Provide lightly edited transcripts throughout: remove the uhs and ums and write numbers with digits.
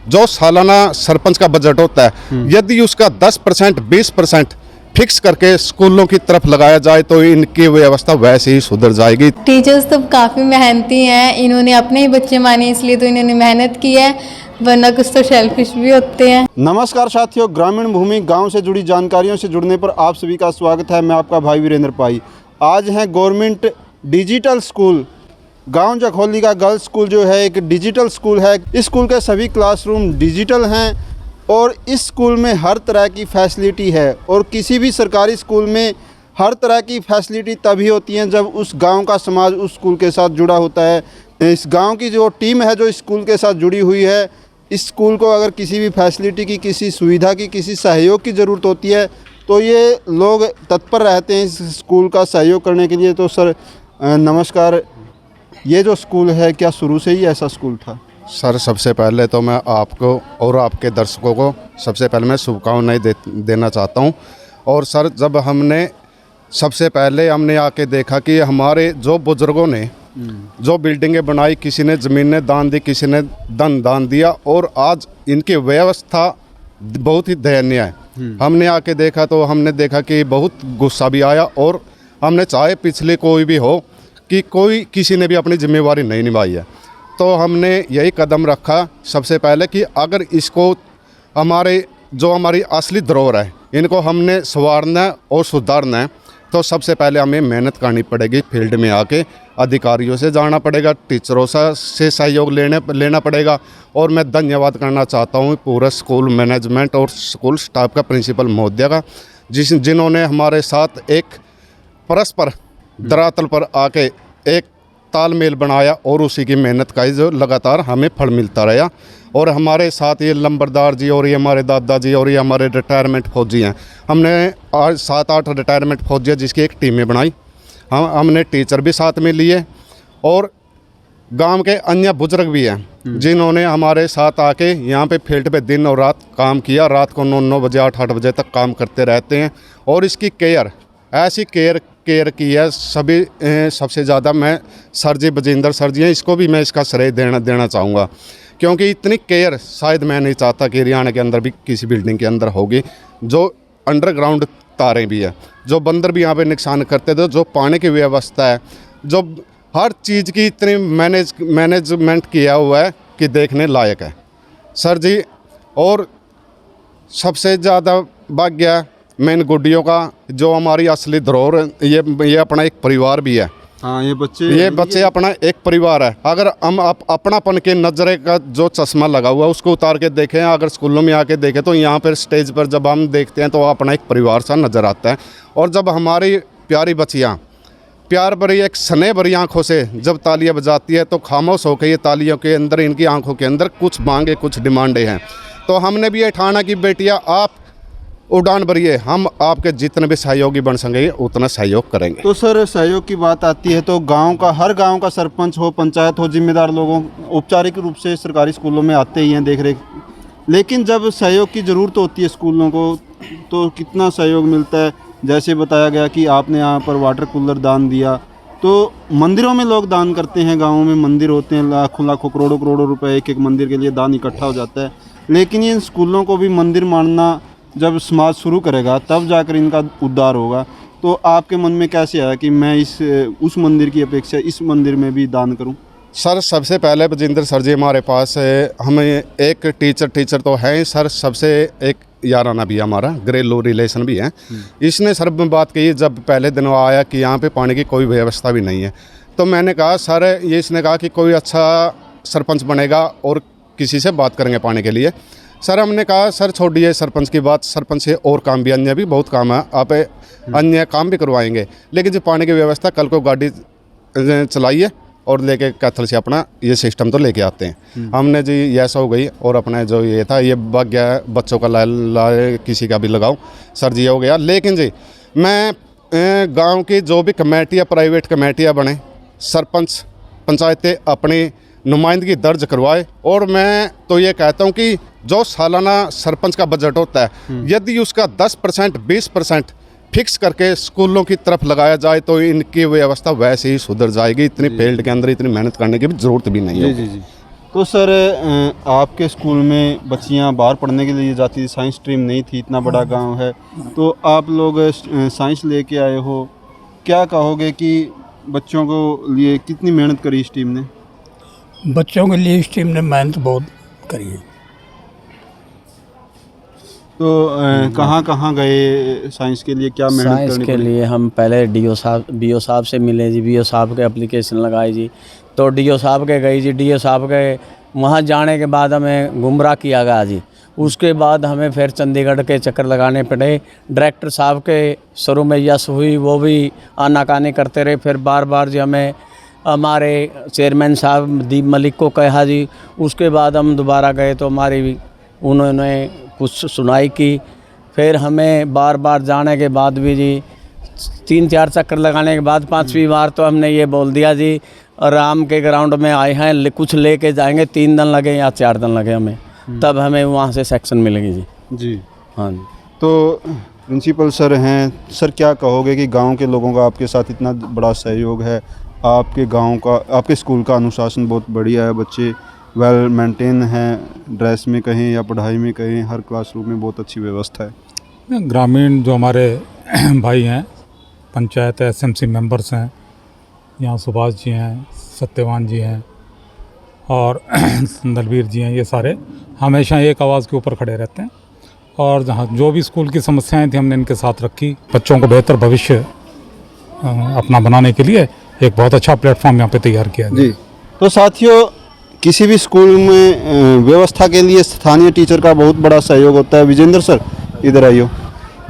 जो सालाना सरपंच का बजट होता है, यदि उसका 10% 20% फिक्स करके स्कूलों की तरफ लगाया जाए तो इनकी व्यवस्था वैसे ही सुधर जाएगी। टीचर्स तो काफ़ी मेहनती हैं, इन्होंने अपने ही बच्चे माने इसलिए तो इन्होंने मेहनत की है, वरना कुछ तो सेल्फिश भी होते हैं। नमस्कार साथियों, ग्रामीण भूमि गांव से जुड़ी जानकारियों से जुड़ने पर आप सभी का स्वागत है। मैं आपका भाई वीरेंद्र पाई। आज है गवर्नमेंट डिजिटल स्कूल गांव जखौली का गर्ल्स स्कूल जो है एक डिजिटल स्कूल है। इस स्कूल के सभी क्लासरूम डिजिटल हैं और इस स्कूल में हर तरह की फैसिलिटी है। और किसी भी सरकारी स्कूल में हर तरह की फैसिलिटी तभी होती है जब उस गांव का समाज उस स्कूल के साथ जुड़ा होता है। इस गांव की जो टीम है जो इस स्कूल के साथ जुड़ी हुई है, इस स्कूल को अगर किसी भी फैसिलिटी की, किसी सुविधा की, किसी सहयोग की ज़रूरत होती है तो ये लोग तत्पर रहते हैं इस स्कूल का सहयोग करने के लिए। तो सर नमस्कार, ये जो स्कूल है क्या शुरू से ही ऐसा स्कूल था? सर सबसे पहले तो मैं आपको और आपके दर्शकों को सबसे पहले मैं शुभकामनाएं देना चाहता हूं। और सर जब सबसे पहले हमने आके देखा कि हमारे जो बुज़ुर्गों ने जो बिल्डिंगें बनाई, किसी ने ज़मीनें दान दी, किसी ने धन दान दिया, और आज इनकी व्यवस्था बहुत ही दयनीय है। हमने आके देखा तो हमने देखा कि बहुत गुस्सा भी आया, और हमने चाहे पिछले कोई भी हो कि किसी ने भी अपनी जिम्मेवारी नहीं निभाई है, तो हमने यही कदम रखा सबसे पहले कि अगर इसको हमारी असली धरोहर है इनको हमने संवारना है और सुधारना है, तो सबसे पहले हमें मेहनत करनी पड़ेगी। फील्ड में आके अधिकारियों से जाना पड़ेगा, टीचरों से सहयोग लेना पड़ेगा। और मैं धन्यवाद करना चाहता हूँ पूरा स्कूल मैनेजमेंट और स्कूल स्टाफ का, प्रिंसिपल महोदया का, जिन्होंने हमारे साथ एक परस्पर धरातल पर आके एक तालमेल बनाया और उसी की मेहनत का ही जो लगातार हमें फल मिलता रहा। और हमारे साथ ये लंबरदार जी और ये हमारे दादाजी और ये हमारे रिटायरमेंट फौजी हैं। हमने आज 7-8 रिटायरमेंट फौजी जिसकी एक टीमें बनाई। हमने टीचर भी साथ में लिए और गांव के अन्य बुजुर्ग भी हैं जिन्होंने हमारे साथ आके यहाँ पे फील्ड पे दिन और रात काम किया। रात को 9 बजे 8 बजे तक काम करते रहते हैं। और इसकी ऐसी केयर की है सभी। सबसे ज़्यादा मैं सर जी, बजिंदर सर जी हैं, इसको भी मैं इसका श्रेय देना चाहूँगा, क्योंकि इतनी केयर शायद मैं नहीं चाहता कि हरियाणा के अंदर भी किसी बिल्डिंग के अंदर होगी। जो अंडरग्राउंड तारें भी है, जो बंदर भी यहाँ पे नुकसान करते थे, जो पानी की व्यवस्था है, जो हर चीज़ की इतनी मैनेजमेंट किया हुआ है कि देखने लायक है सर जी। और सबसे ज़्यादा भाग्य मेन गुड्डियों का, जो हमारी असली धरोहर, ये अपना एक परिवार भी है। हाँ, ये बच्चे अपना एक परिवार है। अगर हम अपनापन के नज़रे का जो चश्मा लगा हुआ है उसको उतार के देखें, अगर स्कूलों में आके देखें, तो यहाँ पर स्टेज पर जब हम देखते हैं तो अपना एक परिवार सा नज़र आता है। और जब हमारी प्यारी बच्चियाँ प्यार भरी एक स्नेह भरी आँखों से जब तालियाँ बजाती है, तो खामोश होकर ये तालियों के अंदर, इनकी आँखों के अंदर कुछ मांगे, कुछ डिमांडें हैं। तो हमने भी ये ठाना कि बेटियाँ आप उड़ान भरिए, हम आपके जितने भी सहयोगी बन सकेंगे उतना सहयोग करेंगे। तो सर सहयोग की बात आती है तो हर गांव का सरपंच हो, पंचायत हो, जिम्मेदार लोगों औपचारिक रूप से सरकारी स्कूलों में आते ही हैं देख रेख, लेकिन जब सहयोग की ज़रूरत होती है स्कूलों को तो कितना सहयोग मिलता है? जैसे बताया गया कि आपने यहाँ पर वाटर कूलर दान दिया, तो मंदिरों में लोग दान करते हैं, गाँवों में मंदिर होते हैं, लाखों करोड़ों रुपये एक मंदिर के लिए दान इकट्ठा हो जाता है। लेकिन इन स्कूलों को भी मंदिर मानना जब समाज शुरू करेगा तब जाकर इनका उद्धार होगा। तो आपके मन में कैसे आया कि मैं उस मंदिर की अपेक्षा इस मंदिर में भी दान करूं? सर सबसे पहले बजिंदर सर जी हमारे पास हमें एक टीचर तो है सर, सबसे एक याराना भी हमारा घरेलू रिलेशन भी है। इसने सर बात कही जब पहले दिन आया कि यहाँ पे पानी की कोई व्यवस्था भी नहीं है, तो मैंने कहा सर, इसने कहा कि कोई अच्छा सरपंच बनेगा और किसी से बात करेंगे पानी के लिए। सर हमने कहा सर छोड़िए सरपंच की बात, सरपंच से और काम भी, अन्य भी बहुत काम है, आप अन्य काम भी करवाएंगे, लेकिन जो पानी की व्यवस्था, कल को गाड़ी चलाइए और लेके कैथल से अपना ये सिस्टम तो लेके आते हैं। हमने जी ऐसा हो गई, और अपना जो ये था ये भाग गया, बच्चों का लाए किसी का भी लगाओ, सर जी हो गया। लेकिन जी मैं गांव की जो भी कमेटियाँ, प्राइवेट कमेटियाँ बने, सरपंच पंचायतें अपनी नुमाइंदगी दर्ज करवाए। और मैं तो ये कहता हूँ कि जो सालाना सरपंच का बजट होता है, यदि उसका 10% 20% फिक्स करके स्कूलों की तरफ लगाया जाए तो इनकी व्यवस्था वैसे ही सुधर जाएगी। इतनी फील्ड के अंदर इतनी मेहनत करने की भी ज़रूरत भी नहीं है। जी। तो सर आपके स्कूल में बच्चियां बाहर पढ़ने के लिए जाती थी, साइंस स्ट्रीम नहीं थी, इतना बड़ा गांव है, तो आप लोग साइंस लेके आए हो, क्या कहोगे कि बच्चों को लिए कितनी मेहनत करी इस टीम ने? बच्चों के लिए इस टीम ने मेहनत बहुत करी है। तो कहाँ कहाँ गए साइंस के लिए, क्या मेहनत साइंस करनी के पड़ी? लिए हम पहले बीओ साहब से मिले जी, बीओ साहब के एप्लीकेशन लगाई जी, तो डीओ साहब के गई जी, डीओ साहब के वहाँ जाने के बाद हमें गुमराह किया गया जी। उसके बाद हमें फिर चंडीगढ़ के चक्कर लगाने पड़े। डायरेक्टर साहब के शुरू में यस हुई, वो भी आनाकानी करते रहे। फिर बार बार जी हमें हमारे चेयरमैन साहब दीप मलिक को कहा जी। उसके बाद हम दोबारा गए तो हमारी उन्होंने कुछ सुनाई की। फिर हमें बार बार जाने के बाद भी जी 3-4 चक्कर लगाने के बाद 5वीं बार तो हमने ये बोल दिया जी राम के ग्राउंड में आए हैं, कुछ लेके जाएंगे, 3 दिन लगे या 4 दिन लगे हमें, तब हमें वहाँ से सेक्शन मिलेगी जी। जी हाँ जी। तो प्रिंसिपल सर हैं, सर क्या कहोगे कि गांव के लोगों का आपके साथ इतना बड़ा सहयोग है, आपके गांव का, आपके स्कूल का अनुशासन बहुत बढ़िया है, बच्चे वेल मेंटेन हैं, ड्रेस में कहें या पढ़ाई में कहें, हर क्लासरूम में बहुत अच्छी व्यवस्था है। ग्रामीण जो हमारे भाई हैं, पंचायत एसएमसी मेंबर्स हैं, यहाँ सुभाष जी हैं, सत्यवान जी हैं और दलवीर जी हैं, ये सारे हमेशा एक आवाज़ के ऊपर खड़े रहते हैं। और जहाँ जो भी स्कूल की समस्याएं थी हमने इनके साथ रखी। बच्चों को बेहतर भविष्य अपना बनाने के लिए एक बहुत अच्छा प्लेटफॉर्म यहाँ पे तैयार किया जी। तो साथियों, किसी भी स्कूल में व्यवस्था के लिए स्थानीय टीचर का बहुत बड़ा सहयोग होता है। विजेंद्र सर इधर आइयो,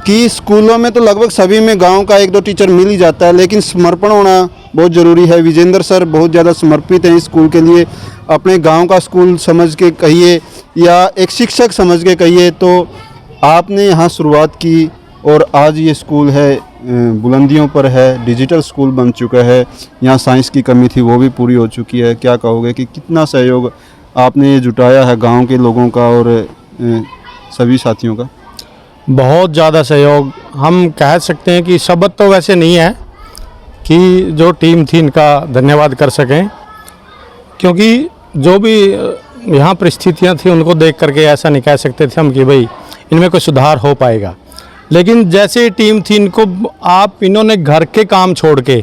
कि स्कूलों में तो लगभग सभी में गांव का 1-2 टीचर मिल ही जाता है, लेकिन समर्पण होना बहुत ज़रूरी है। विजेंद्र सर बहुत ज़्यादा समर्पित हैं इस स्कूल के लिए, अपने गांव का स्कूल समझ के कहिए या एक शिक्षक समझ के कहिए। तो आपने यहाँ शुरुआत की और आज ये स्कूल है बुलंदियों पर है, डिजिटल स्कूल बन चुका है। यहाँ साइंस की कमी थी वो भी पूरी हो चुकी है। क्या कहोगे कि कितना सहयोग आपने जुटाया है गांव के लोगों का और सभी साथियों का? बहुत ज़्यादा सहयोग, हम कह सकते हैं कि शब्द तो वैसे नहीं है कि जो टीम थी इनका धन्यवाद कर सकें, क्योंकि जो भी यहाँ परिस्थितियाँ थी उनको देख करके ऐसा नहीं कह सकते थे हम कि भाई इनमें कोई सुधार हो पाएगा। लेकिन जैसे टीम थी, इन्होंने घर के काम छोड़ के,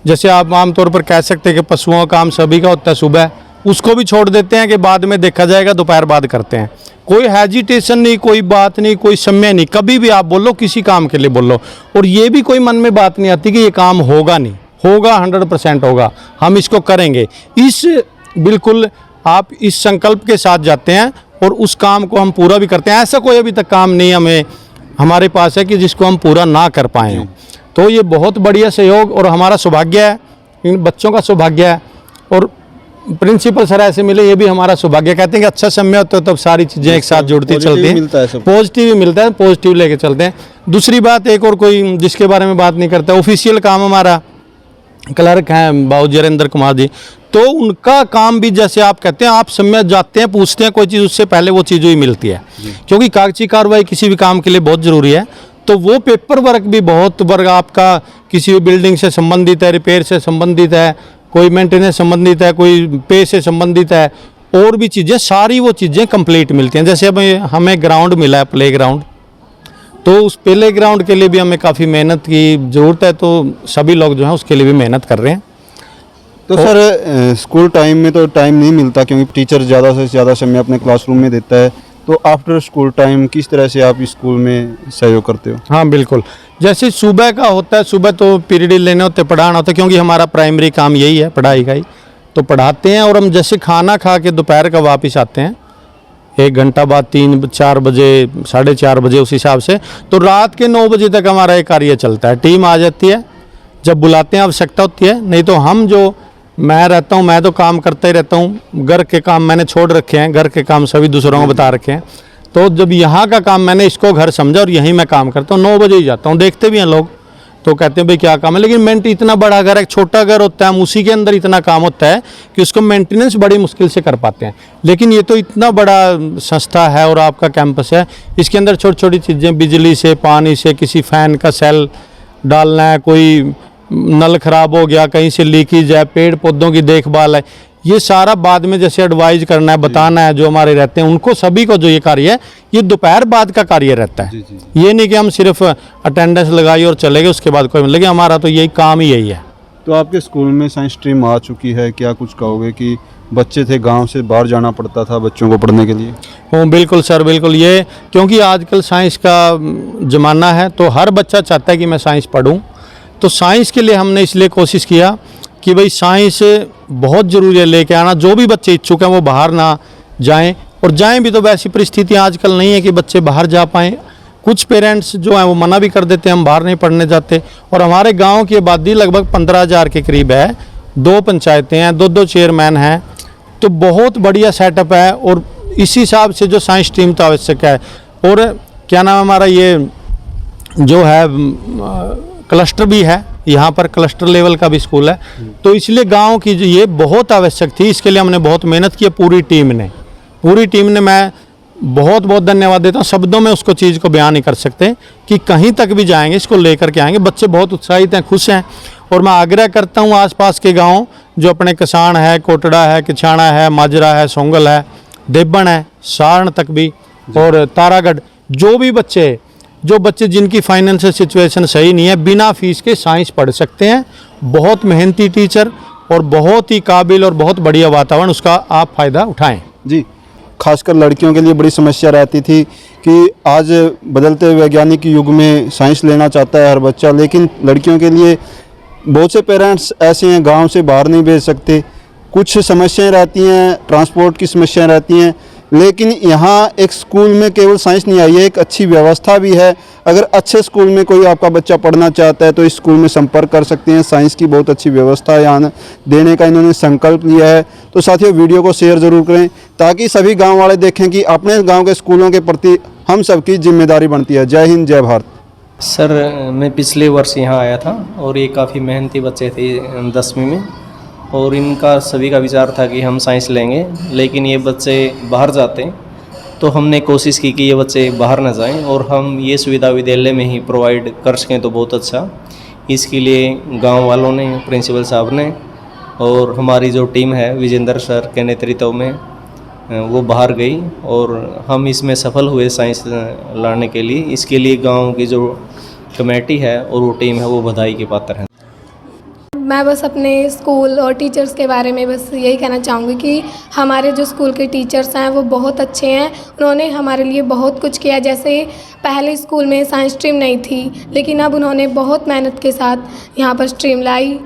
जैसे आप आमतौर पर कह सकते हैं कि पशुओं का काम सभी का होता है, सुबह उसको भी छोड़ देते हैं कि बाद में देखा जाएगा, दोपहर बाद करते हैं। कोई हेजिटेशन नहीं, कोई बात नहीं, कोई समय नहीं, कभी भी आप बोलो किसी काम के लिए बोलो, और ये भी कोई मन में बात नहीं आती कि ये काम होगा नहीं, होगा 100% होगा, हम इसको करेंगे। बिल्कुल आप इस संकल्प के साथ जाते हैं और उस काम को हम पूरा भी करते हैं। ऐसा कोई अभी तक काम नहीं हमारे पास है कि जिसको हम पूरा ना कर पाए हैं। तो ये बहुत बढ़िया सहयोग और हमारा सौभाग्य है, इन बच्चों का सौभाग्य है। और प्रिंसिपल सर ऐसे मिले, ये भी हमारा सौभाग्य। कहते हैं कि अच्छा समय होता है तब सारी चीज़ें एक साथ जुड़ती चलती हैं, पॉजिटिव ही मिलता है, पॉजिटिव लेके चलते हैं। दूसरी बात, एक और कोई जिसके बारे में बात नहीं करता, ऑफिशियल काम हमारा क्लर्क हैं बाबू जरेंद्र कुमार जी, तो उनका काम भी जैसे आप कहते हैं, आप समय जाते हैं, पूछते हैं कोई चीज़, उससे पहले वो चीज़ ही मिलती है, क्योंकि कागजी कार्रवाई किसी भी काम के लिए बहुत ज़रूरी है। तो वो पेपर वर्क भी बहुत वर्क आपका किसी भी बिल्डिंग से संबंधित है, रिपेयर से संबंधित है, कोई मेंटेनेंस संबंधित है, कोई पे से संबंधित है, और भी चीज़ें, सारी वो चीज़ें कंप्लीट मिलती हैं। जैसे अब हमें ग्राउंड मिला है, प्ले ग्राउंड, तो उस प्ले ग्राउंड के लिए भी हमें काफ़ी मेहनत की ज़रूरत है, तो सभी लोग जो हैं उसके लिए भी मेहनत कर रहे हैं। तो सर स्कूल टाइम में तो टाइम नहीं मिलता, क्योंकि टीचर ज़्यादा से ज़्यादा समय अपने क्लासरूम में देता है, तो आफ्टर स्कूल टाइम किस तरह से आप स्कूल में सहयोग करते हो? हाँ बिल्कुल, जैसे सुबह का होता है, सुबह तो पीरियड लेने होते, पढ़ाना होता है, क्योंकि हमारा प्राइमरी काम यही है, पढ़ाई का ही, तो पढ़ाते हैं। और हम जैसे खाना खा के दोपहर का वापस आते हैं, 1 घंटा बाद 3-4 बजे, 4:30 बजे, उस हिसाब से। तो रात के 9 बजे तक हमारा ये कार्य चलता है। टीम आ जाती है जब बुलाते हैं, आवश्यकता होती है, नहीं तो हम जो मैं रहता हूँ, मैं तो काम करता ही रहता हूँ। घर के काम मैंने छोड़ रखे हैं, घर के काम सभी दूसरों को बता रखे हैं। तो जब यहाँ का काम मैंने इसको घर समझा और यहीं मैं काम करता हूँ, 9 बजे ही जाता हूँ। देखते भी हैं लोग, तो कहते हैं भाई क्या काम है, लेकिन मेंट इतना बड़ा घर है, एक छोटा घर होता है, हम उसी के अंदर इतना काम होता है कि उसको मेंटेनेंस बड़ी मुश्किल से कर पाते हैं। लेकिन ये तो इतना बड़ा संस्था है और आपका कैंपस है, इसके अंदर छोटी छोटी चीज़ें, बिजली से, पानी से, किसी फ़ैन का सेल डालना है, कोई नल खराब हो गया, कहीं से लीकेज है, पेड़ पौधों की देखभाल है, ये सारा बाद में जैसे एडवाइज करना है, बताना है, जो हमारे रहते हैं उनको सभी को जो ये कार्य है ये दोपहर बाद का कार्य रहता है। ये नहीं कि हम सिर्फ अटेंडेंस लगाई और चले गए उसके बाद कोई लगे, हमारा तो यही काम ही यही है। तो आपके स्कूल में साइंस स्ट्रीम आ चुकी है, क्या कुछ कहोगे कि बच्चे थे गांव से बाहर जाना पड़ता था बच्चों को पढ़ने के लिए? बिल्कुल सर, बिल्कुल। ये क्योंकि आजकल साइंस का ज़माना है तो हर बच्चा चाहता है कि मैं साइंस पढूं, तो साइंस के लिए हमने इसलिए कोशिश किया कि भाई साइंस बहुत ज़रूरी है लेके आना। जो भी बच्चे इच्छुक हैं वो बाहर ना जाएं, और जाएं भी तो वैसी परिस्थितियाँ आजकल नहीं है कि बच्चे बाहर जा पाएँ। कुछ पेरेंट्स जो हैं वो मना भी कर देते हैं, हम बाहर नहीं पढ़ने जाते। और हमारे गांव की आबादी लगभग 15,000 के करीब है, 2 पंचायतें हैं, 2-2 चेयरमैन हैं, तो बहुत बढ़िया सेटअप है। और इसी हिसाब से जो साइंस स्ट्रीम तो आवश्यक है। और क्या नाम हमारा ये जो है क्लस्टर भी है, यहाँ पर क्लस्टर लेवल का भी स्कूल है, तो इसलिए गांव की जो ये बहुत आवश्यक थी। इसके लिए हमने बहुत मेहनत की पूरी टीम ने। मैं बहुत बहुत धन्यवाद देता हूँ, शब्दों में उसको चीज़ को बयान नहीं कर सकते कि कहीं तक भी जाएंगे इसको लेकर के आएंगे। बच्चे बहुत उत्साहित हैं, खुश हैं। और मैं आग्रह करता हूँ आसपास के गांव जो अपने किसान है, कोटड़ा है, किछाणा है, माजरा है, सोंगल है, देबन है, सारण तक भी और तारागढ़, जो बच्चे जिनकी फाइनेंशियल सिचुएशन सही नहीं है, बिना फीस के साइंस पढ़ सकते हैं। बहुत मेहनती टीचर और बहुत ही काबिल और बहुत बढ़िया वातावरण, उसका आप फ़ायदा उठाएं। जी, खासकर लड़कियों के लिए बड़ी समस्या रहती थी कि आज बदलते वैज्ञानिक युग में साइंस लेना चाहता है हर बच्चा, लेकिन लड़कियों के लिए बहुत से पेरेंट्स ऐसे हैं गांव से बाहर नहीं भेज सकते। कुछ समस्याएं रहती हैं, ट्रांसपोर्ट की समस्याएं रहती हैं, लेकिन यहाँ एक स्कूल में केवल साइंस नहीं आई है, एक अच्छी व्यवस्था भी है। अगर अच्छे स्कूल में कोई आपका बच्चा पढ़ना चाहता है तो इस स्कूल में संपर्क कर सकते हैं। साइंस की बहुत अच्छी व्यवस्था है यहाँ देने का, इन्होंने संकल्प लिया है। तो साथियों, वीडियो को शेयर ज़रूर करें ताकि सभी गाँव वाले देखें कि अपने गाँव के स्कूलों के प्रति हम सबकी जिम्मेदारी बनती है। जय हिंद, जय भारत। सर, मैं पिछले वर्ष यहाँ आया था और ये काफ़ी मेहनती बच्चे थे 10वीं में, और इनका सभी का विचार था कि हम साइंस लेंगे, लेकिन ये बच्चे बाहर जाते हैं। तो हमने कोशिश की कि ये बच्चे बाहर ना जाएं और हम ये सुविधा विद्यालय में ही प्रोवाइड कर सकें तो बहुत अच्छा। इसके लिए गांव वालों ने, प्रिंसिपल साहब ने और हमारी जो टीम है विजेंद्र सर के नेतृत्व में वो बाहर गई और हम इसमें सफल हुए साइंस लाने के लिए। इसके लिए गांव की जो कमेटी है और वो टीम है वो बधाई के पात्र हैं। मैं बस अपने स्कूल और टीचर्स के बारे में बस यही कहना चाहूँगी कि हमारे जो स्कूल के टीचर्स हैं वो बहुत अच्छे हैं। उन्होंने हमारे लिए बहुत कुछ किया। जैसे पहले स्कूल में साइंस स्ट्रीम नहीं थी, लेकिन अब उन्होंने बहुत मेहनत के साथ यहाँ पर स्ट्रीम लाई।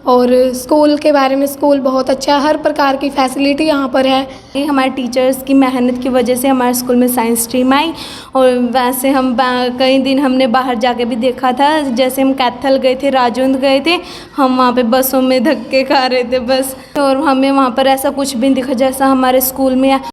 और स्कूल के बारे में, स्कूल बहुत अच्छा है, हर प्रकार की फैसिलिटी यहाँ पर है। हमारे टीचर्स की मेहनत की वजह से हमारे स्कूल में साइंस स्ट्रीम आई। और वैसे हम कई दिन हमने बाहर जाके भी देखा था, जैसे हम कैथल गए थे, राजौंद गए थे, हम वहाँ पे बसों में धक्के खा रहे थे बस, और हमें वहाँ पर ऐसा कुछ भी नहीं दिखा जैसा हमारे स्कूल में